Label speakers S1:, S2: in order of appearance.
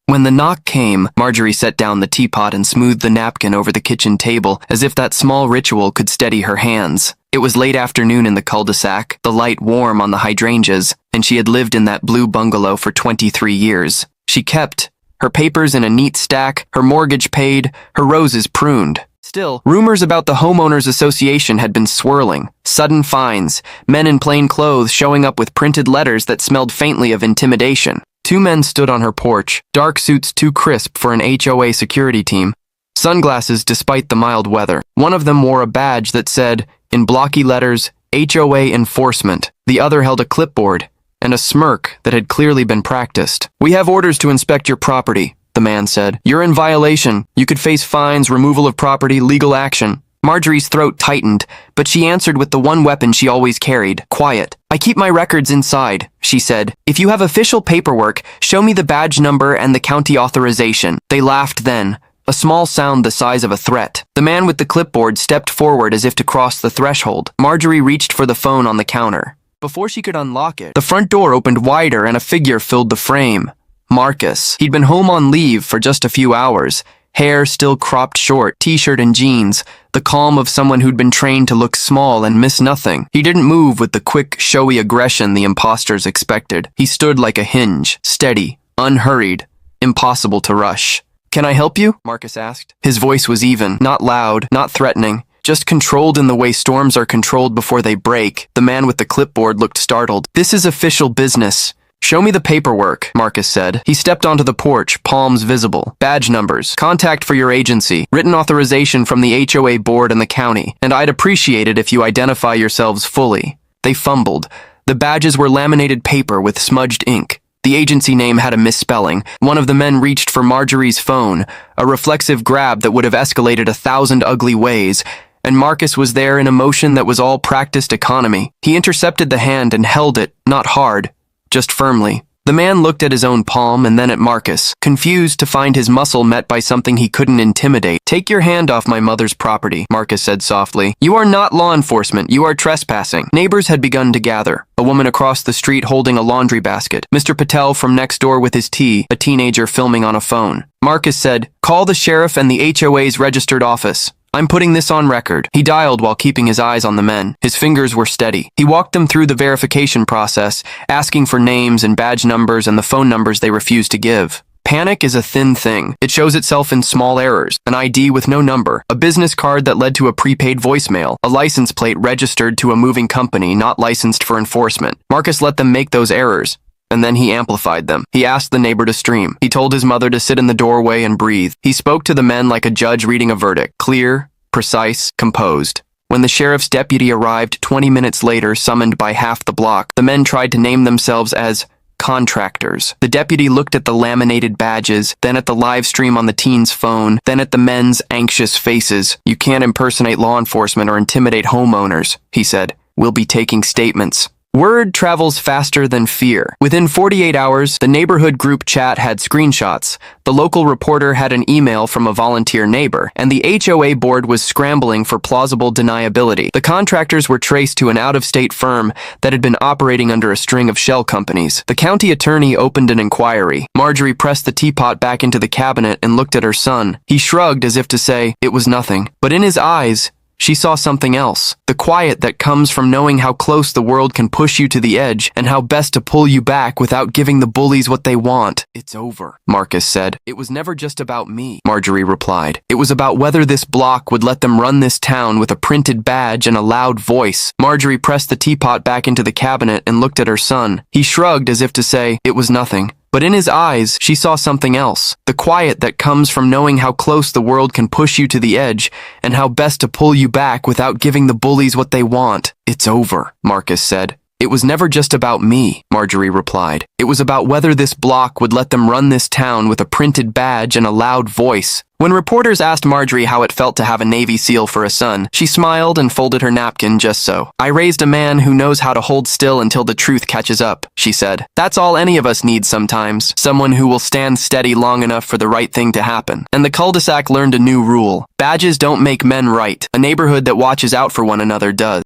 S1: When the knock came, Marjorie set down the teapot and smoothed the napkin over the kitchen table as if that small ritual could steady her hands. It was late afternoon in the cul-de-sac, the light warm on the hydrangeas, and she had lived in that blue bungalow for 23 years. She kept her papers in a neat stack, her mortgage paid, her roses pruned. Still, rumors about the homeowners association had been swirling. Sudden fines, men in plain clothes showing up with printed letters that smelled faintly of intimidation. 2 men stood on her porch, dark suits too crisp for an HOA security team, sunglasses despite the mild weather. One of them wore a badge that said, in blocky letters, HOA enforcement. The other held a clipboard and a smirk that had clearly been practiced. "We have orders to inspect your property," the man said. "You're in violation. You could face fines, removal of property, legal action." Marjorie's throat tightened, but she answered with the one weapon she always carried, quiet. "I keep my records inside," she said. "If you have official paperwork, show me the badge number and the county authorization." They laughed then, a small sound the size of a threat. The man with the clipboard stepped forward as if to cross the threshold. Marjorie reached for the phone on the counter. Before she could unlock it, the front door opened wider and a figure filled the frame. Marcus. He'd been home on leave for just a few hours. Hair still cropped short, t-shirt and jeans, the calm of someone who'd been trained to look small and miss nothing. He didn't move with the quick, showy aggression the imposters expected. He stood like a hinge, steady, unhurried, impossible to rush. "Can I help you?" Marcus asked. His voice was even, not loud, not threatening, just controlled in the way storms are controlled before they break. The man with the clipboard looked startled. "This is official business." "Show me the paperwork," Marcus said. He stepped onto the porch, palms visible. "Badge numbers, contact for your agency, written authorization from the HOA board and the county, and I'd appreciate it if you identify yourselves fully." They fumbled. The badges were laminated paper with smudged ink. The agency name had a misspelling. One of the men reached for Marjorie's phone, a reflexive grab that would have escalated 1,000 ugly ways, and Marcus was there in a motion that was all practiced economy. He intercepted the hand and held it, not hard, just firmly. The man looked at his own palm and then at Marcus, confused to find his muscle met by something he couldn't intimidate. "Take your hand off my mother's property," Marcus said softly. "You are not law enforcement. You are trespassing." Neighbors had begun to gather. A woman across the street holding a laundry basket. Mr. Patel from next door with his tea, a teenager filming on a phone. Marcus said, "Call the sheriff and the HOA's registered office. I'm putting this on record." He dialed while keeping his eyes on the men. His fingers were steady. He walked them through the verification process, asking for names and badge numbers and the phone numbers they refused to give. Panic is a thin thing. It shows itself in small errors. An ID with no number, a business card that led to a prepaid voicemail, a license plate registered to a moving company not licensed for enforcement. Marcus let them make those errors, and then he amplified them. He asked the neighbor to stream. He told his mother to sit in the doorway and breathe. He spoke to the men like a judge reading a verdict, clear, precise, composed. When the sheriff's deputy arrived 20 minutes later, summoned by half the block, the men tried to name themselves as contractors. The deputy looked at the laminated badges, then at the live stream on the teen's phone, then at the men's anxious faces. "You can't impersonate law enforcement or intimidate homeowners," he said. "We'll be taking statements." Word travels faster than fear. Within 48 hours, the neighborhood group chat had screenshots. The local reporter had an email from a volunteer neighbor, and the HOA board was scrambling for plausible deniability. The contractors were traced to an out-of-state firm that had been operating under a string of shell companies. The county attorney opened an inquiry. Marjorie pressed the teapot back into the cabinet and looked at her son. He shrugged as if to say, it was nothing. But in his eyes, she saw something else. The quiet that comes from knowing how close the world can push you to the edge and how best to pull you back without giving the bullies what they want. "It's over," Marcus said. "It was never just about me," Marjorie replied. "It was about whether this block would let them run this town with a printed badge and a loud voice." Marjorie pressed the teapot back into the cabinet and looked at her son. He shrugged as if to say, it was nothing. But in his eyes, she saw something else. The quiet that comes from knowing how close the world can push you to the edge and how best to pull you back without giving the bullies what they want. "It's over," Marcus said. "It was never just about me," Marjorie replied. "It was about whether this block would let them run this town with a printed badge and a loud voice." When reporters asked Marjorie how it felt to have a Navy SEAL for a son, she smiled and folded her napkin just so. "I raised a man who knows how to hold still until the truth catches up," she said. "That's all any of us need sometimes. Someone who will stand steady long enough for the right thing to happen." And the cul-de-sac learned a new rule. Badges don't make men right. A neighborhood that watches out for one another does.